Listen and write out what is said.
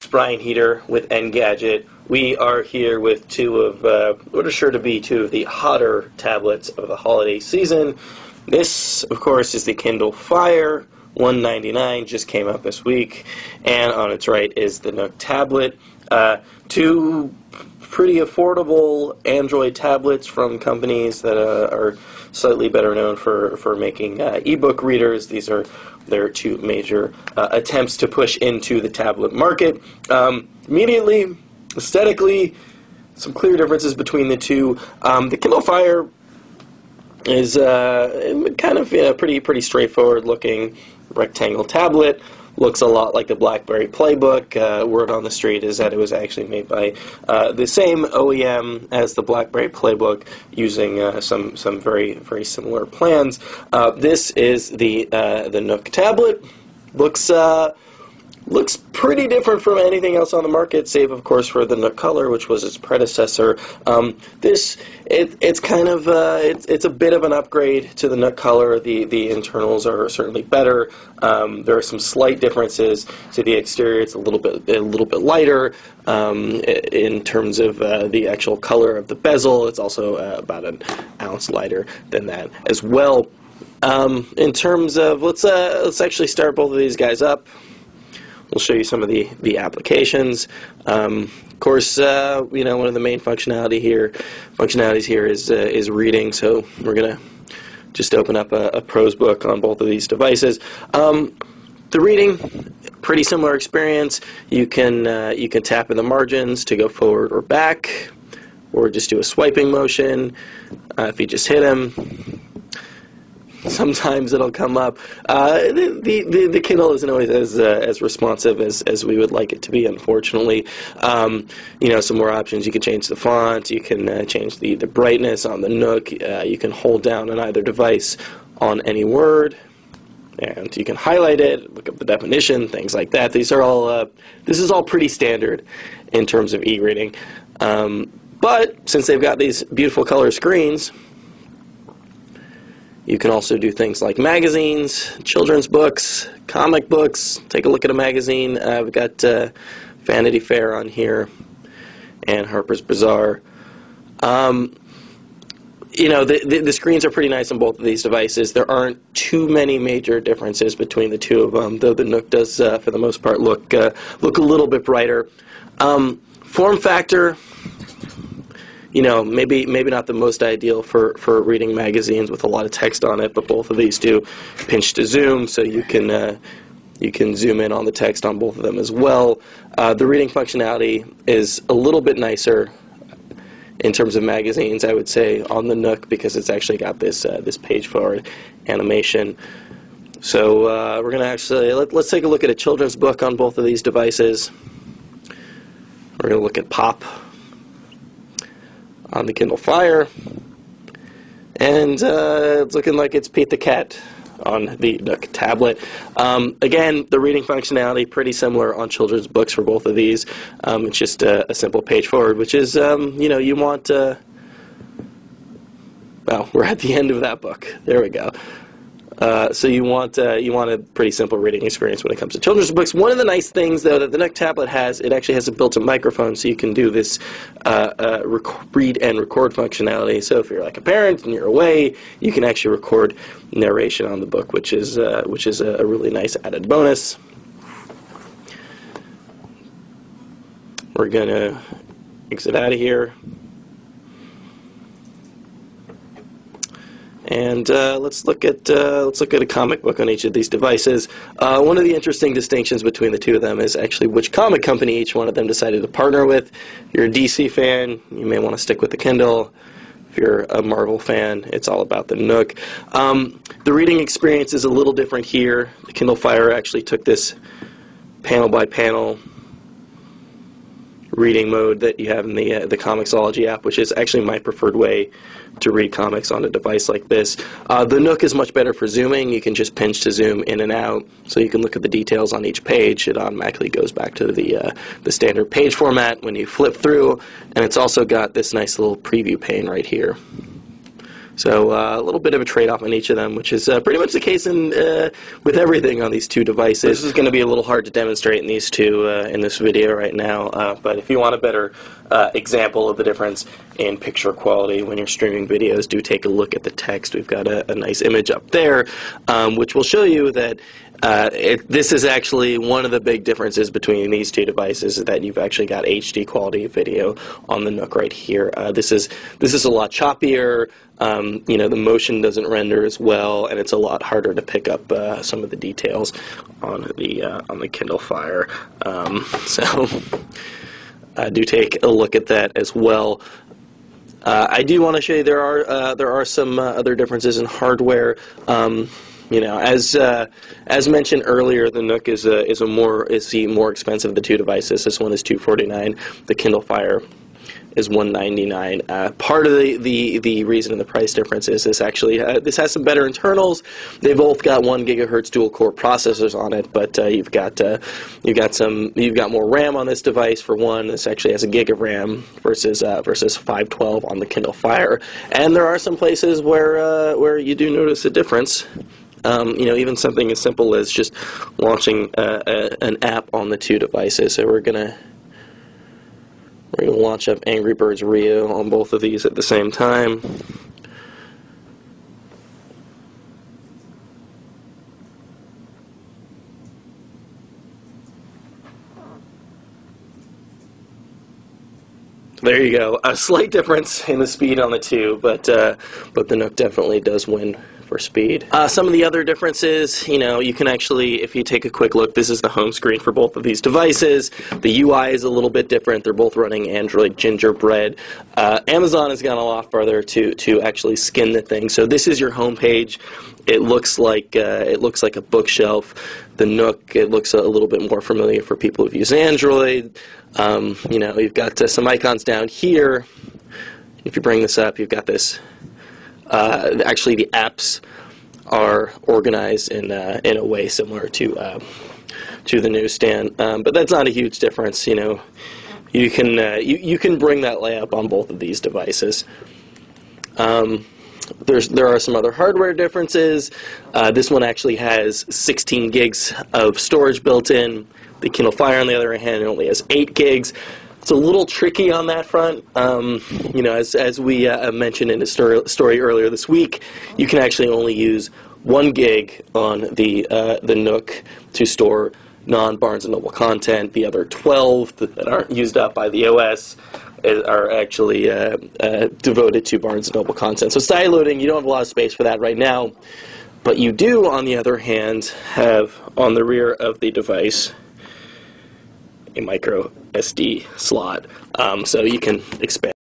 Brian Heater with Engadget. We are here with two of what are sure to be two of the hotter tablets of the holiday season. This, of course, is the Kindle Fire, $199, just came out this week, and on its right is the Nook tablet. Two pretty affordable Android tablets from companies that are slightly better known for making ebook readers. These are their two major attempts to push into the tablet market. Immediately, aesthetically, some clear differences between the two. The Kindle Fire is kind of pretty straightforward looking rectangle tablet. Looks a lot like the BlackBerry Playbook. Word on the street is that it was actually made by the same OEM as the BlackBerry Playbook, using some very similar plans. This is the Nook tablet. Looks pretty different from anything else on the market, save of course for the Nook Color, which was its predecessor. It's kind of it's a bit of an upgrade to the Nook Color. The internals are certainly better. There are some slight differences to the exterior. It's a little bit lighter in terms of the actual color of the bezel. It's also about an ounce lighter than that as well. In terms of let's actually start both of these guys up. We'll show you some of the applications. Of course, one of the main functionalities here is reading. So we're gonna just open up a prose book on both of these devices. The reading, pretty similar experience. You can tap in the margins to go forward or back, or just do a swiping motion. If you just hit them, sometimes it'll come up. The Kindle isn't always as responsive as we would like it to be, unfortunately. Some more options. You can change the font. You can change the brightness on the Nook. You can hold down on either device on any word, and you can highlight it, look up the definition, things like that. These are all. This is all pretty standard in terms of e-reading. But since they've got these beautiful color screens, you can also do things like magazines, children's books, comic books. Take a look at a magazine. I've got Vanity Fair on here and Harper's Bazaar. The screens are pretty nice on both of these devices. There aren't too many major differences between the two of them, though the Nook does, for the most part, look a little bit brighter. Form factor, maybe not the most ideal for reading magazines with a lot of text on it, but both of these do pinch to zoom, so you can zoom in on the text on both of them as well. The reading functionality is a little bit nicer in terms of magazines, I would say, on the Nook, because it's actually got this page forward animation. So we're going to actually let's take a look at a children's book on both of these devices. We're going to look at Pop on the Kindle Fire, and it's looking like it's Pete the Cat on the Nook tablet. Again, the reading functionality pretty similar on children's books for both of these. It's just a simple page forward, which is you want. Well, we're at the end of that book. There we go. So you want a pretty simple reading experience when it comes to children's books. One of the nice things, though, that the Nook tablet has, it actually has a built-in microphone, so you can do this read and record functionality. So if you're like a parent and you're away, you can actually record narration on the book, which is a really nice added bonus. We're gonna exit out of here. And let's look at a comic book on each of these devices. One of the interesting distinctions between the two of them is actually which comic company each one of them decided to partner with. If you're a DC fan, you may want to stick with the Kindle. If you're a Marvel fan, it's all about the Nook. The reading experience is a little different here. The Kindle Fire actually took this panel by panel reading mode that you have in the Comixology app, which is actually my preferred way to read comics on a device like this. The Nook is much better for zooming. You can just pinch to zoom in and out, so you can look at the details on each page. It automatically goes back to the standard page format when you flip through, and it's also got this nice little preview pane right here. So a little bit of a trade-off on each of them, which is pretty much the case with everything on these two devices. This is going to be a little hard to demonstrate in these two in this video right now, but if you want a better example of the difference in picture quality when you're streaming videos, do take a look at the text. We've got a nice image up there, which will show you that this is actually one of the big differences between these two devices, is that you've actually got HD quality video on the Nook right here. This is a lot choppier. The motion doesn't render as well, and it's a lot harder to pick up some of the details on the Kindle Fire. So do take a look at that as well. I do want to show you there are some other differences in hardware. As mentioned earlier, the Nook is the more expensive of the two devices. This one is $249. The Kindle Fire is $199. Part of the reason of the price difference is this actually this has some better internals. They both got 1 gigahertz dual core processors on it, but you've got more RAM on this device. For one, this actually has 1 gig of RAM versus 512 on the Kindle Fire. And there are some places where you do notice a difference. Even something as simple as just launching an app on the two devices. So we're gonna launch up Angry Birds Rio on both of these at the same time. There you go. A slight difference in the speed on the two, but the Nook definitely does win for speed. Some of the other differences, you can actually, if you take a quick look, this is the home screen for both of these devices. The UI is a little bit different. They're both running Android Gingerbread. Amazon has gone a lot farther to actually skin the thing. So this is your home page. It looks like a bookshelf. The Nook, it looks a little bit more familiar for people who've used Android. You've got some icons down here. If you bring this up, you've got this. Actually, the apps are organized in a way similar to the newsstand, but that's not a huge difference. You can bring that layout on both of these devices. There are some other hardware differences. This one actually has 16 gigs of storage built in. The Kindle Fire, on the other hand, only has 8 gigs. It's a little tricky on that front. As we mentioned in a story earlier this week, you can actually only use 1 gig on the Nook to store non-Barnes & Noble content. The other 12 that aren't used up by the OS are actually devoted to Barnes & Noble content. So side loading, you don't have a lot of space for that right now, but you do, on the other hand, have on the rear of the device a micro SD slot, so you can expand